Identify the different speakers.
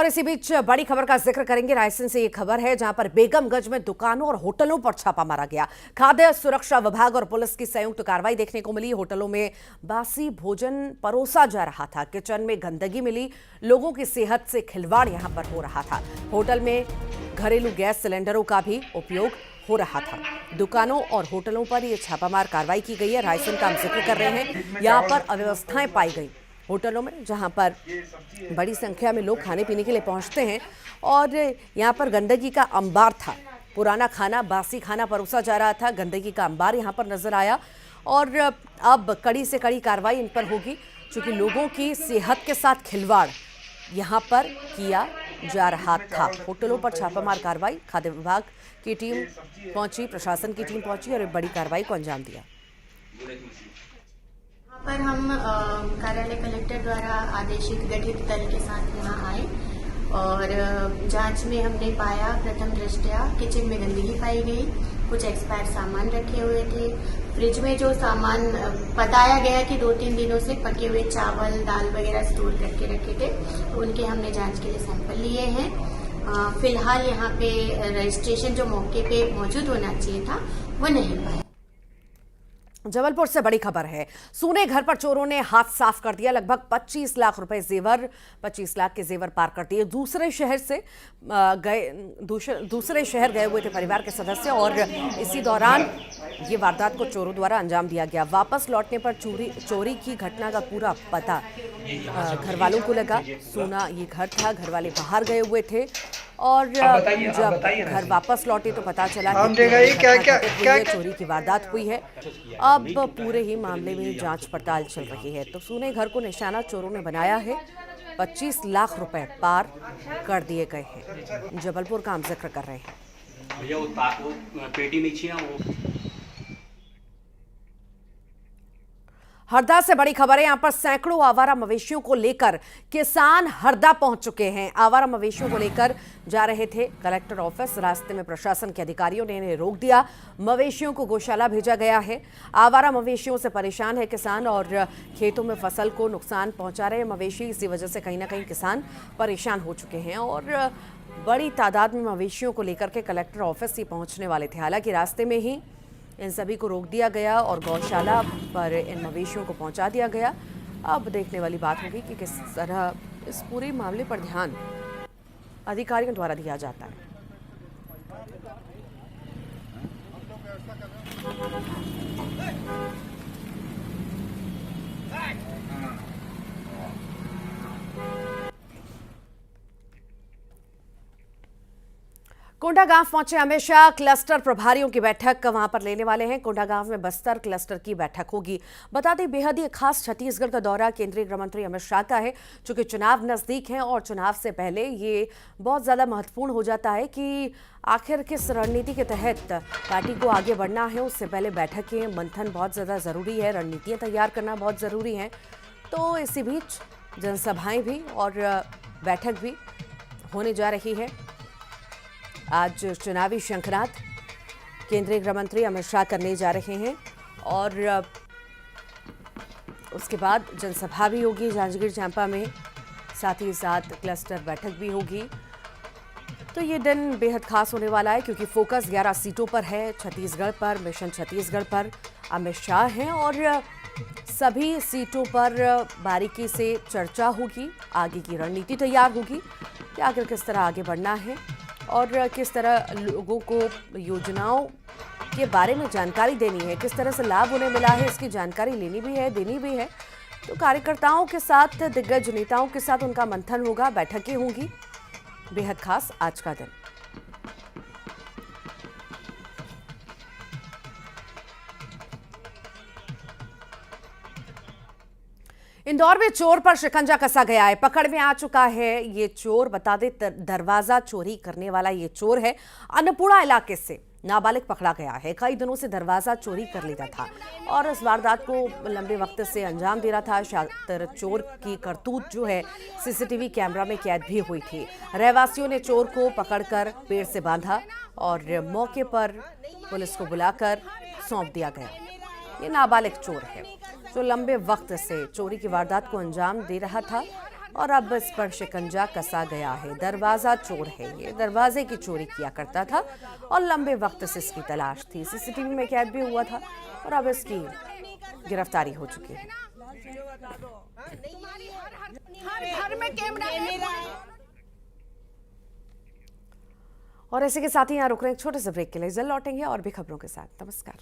Speaker 1: और इसी बीच बड़ी खबर का जिक्र करेंगे। रायसेन से ये खबर है जहां पर बेगमगंज में दुकानों और होटलों पर छापा मारा गया। खाद्य सुरक्षा विभाग और पुलिस की संयुक्त कार्रवाई देखने को मिली। होटलों में बासी भोजन परोसा जा रहा था, किचन में गंदगी मिली, लोगों की सेहत से खिलवाड़ यहां पर हो रहा था। होटल में घरेलू गैस सिलेंडरों का भी उपयोग हो रहा था। दुकानों और होटलों पर यह छापामार कार्रवाई की गई है। रायसेन का हम जिक्र कर रहे हैं, यहाँ पर अव्यवस्थाएं पाई गई होटलों में, जहां पर बड़ी संख्या में लोग खाने पीने के लिए पहुंचते हैं और यहां पर गंदगी का अंबार था। पुराना खाना, बासी खाना परोसा जा रहा था, गंदगी का अंबार यहां पर नजर आया और अब कड़ी से कड़ी कार्रवाई इन पर होगी, क्योंकि लोगों की सेहत के साथ खिलवाड़ यहां पर किया जा रहा था। होटलों पर छापामार कार्रवाई, खाद्य विभाग की टीम पहुंची, प्रशासन की टीम पहुंची और एक बड़ी कार्रवाई को अंजाम दिया।
Speaker 2: पर हम कार्यालय कलेक्टर द्वारा आदेशित गठित दल के साथ यहाँ आए और जांच में हमने पाया, प्रथम दृष्टया किचन में गंदगी पाई गई, कुछ एक्सपायर सामान रखे हुए थे। फ्रिज में जो सामान बताया गया कि 2-3 दिनों से पके हुए चावल, दाल वगैरह स्टोर करके रखे थे, तो उनके हमने जांच के लिए सैंपल लिए हैं। फिलहाल यहाँ पे रजिस्ट्रेशन जो मौके पे मौजूद होना चाहिए था वो नहीं पाया।
Speaker 1: जबलपुर से बड़ी खबर है। सूने घर पर चोरों ने हाथ साफ कर दिया। लगभग 25 लाख रुपए जेवर, 25 लाख के जेवर पार कर दिए। दूसरे शहर गए हुए थे परिवार के सदस्य और इसी दौरान ये वारदात को चोरों द्वारा अंजाम दिया गया। वापस लौटने पर चोरी की घटना का पूरा पता घर वालों को लगा। सोना ये घर था, घर वाले बाहर गए हुए थे और जब घर वापस लौटे तो पता चला कि चोरी की वारदात हुई है। अब पूरे ही मामले में जांच पड़ताल चल रही है। तो सूने घर को निशाना चोरों ने बनाया है। 25 लाख रुपए पार कर दिए गए हैं। जबलपुर का हम जिक्र कर रहे हैं।
Speaker 3: भैया वो पेटी में छिया वो।
Speaker 1: हरदा से बड़ी खबर है। यहां पर सैकड़ों आवारा मवेशियों को लेकर किसान हरदा पहुंच चुके हैं। आवारा मवेशियों को लेकर जा रहे थे कलेक्टर ऑफिस। रास्ते में प्रशासन के अधिकारियों ने इन्हें रोक दिया। मवेशियों को गौशाला भेजा गया है। आवारा मवेशियों से परेशान है किसान और खेतों में फसल को नुकसान पहुंचा रहे हैं मवेशी। इसी वजह से कहीं ना कहीं किसान परेशान हो चुके हैं और बड़ी तादाद में मवेशियों को लेकर के कलेक्टर ऑफिस ही पहुंचने वाले थे। हालांकि रास्ते में ही इन सभी को रोक दिया गया और गौशाला पर इन मवेशियों को पहुंचा दिया गया। अब देखने वाली बात होगी कि किस तरह इस पूरे मामले पर ध्यान अधिकारियों द्वारा दिया जाता है। कोंडागांव पहुंचे अमित शाह। क्लस्टर प्रभारियों की बैठक वहां पर लेने वाले हैं। कोंडागांव में बस्तर क्लस्टर की बैठक होगी। बता दें, बेहद ही खास छत्तीसगढ़ का दौरा केंद्रीय गृह मंत्री अमित शाह का है। चूंकि चुनाव नजदीक है और चुनाव से पहले ये बहुत ज्यादा महत्वपूर्ण हो जाता है कि आखिर किस रणनीति के तहत पार्टी को आगे बढ़ना है। उससे पहले बैठकें, मंथन बहुत ज्यादा जरूरी है, रणनीतियां तैयार करना बहुत जरूरी है। तो इसी बीच जनसभाएं भी और बैठक भी होने जा रही है। आज चुनावी शंखनाद केंद्रीय गृह मंत्री अमित शाह करने जा रहे हैं और उसके बाद जनसभा भी होगी जांजगीर चांपा में, साथ ही साथ क्लस्टर बैठक भी होगी। तो ये दिन बेहद खास होने वाला है क्योंकि फोकस 11 सीटों पर है। छत्तीसगढ़ पर, मिशन छत्तीसगढ़ पर अमित शाह हैं और सभी सीटों पर बारीकी से चर्चा होगी। आगे की रणनीति तैयार होगी कि आखिर किस तरह आगे बढ़ना है और किस तरह लोगों को योजनाओं के बारे में जानकारी देनी है, किस तरह से लाभ उन्हें मिला है, इसकी जानकारी लेनी भी है, देनी भी है। तो कार्यकर्ताओं के साथ, दिग्गज नेताओं के साथ उनका मंथन होगा, बैठकें होंगी। बेहद खास आज का दिन। इंदौर में चोर पर शिकंजा कसा गया है। पकड़ में आ चुका है ये चोर। बता दें, दरवाजा चोरी करने वाला ये चोर है। अन्नपूर्णा इलाके से नाबालिग पकड़ा गया है। कई दिनों से दरवाजा चोरी कर लेता था और इस वारदात को लंबे वक्त से अंजाम दे रहा था। शातिर चोर की करतूत जो है सीसीटीवी कैमरा में कैद भी हुई थी। रहवासियों ने चोर को पकड़कर पेड़ से बांधा और मौके पर पुलिस को बुलाकर सौंप दिया गया। ये नाबालिग चोर है जो लंबे वक्त से चोरी की वारदात को अंजाम दे रहा था और अब इस पर शिकंजा कसा गया है। दरवाजा चोर है ये, दरवाजे की चोरी किया करता था और लंबे वक्त से इसकी तलाश थी। सीसीटीवी में कैद भी हुआ था और अब इसकी गिरफ्तारी हो चुकी है।
Speaker 4: हर घर में कैमरा है।
Speaker 1: और इसी के साथ ही यहाँ रुक रहे हैं एक छोटे से ब्रेक के लिए। जल्द लौटेंगे और भी खबरों के साथ। नमस्कार।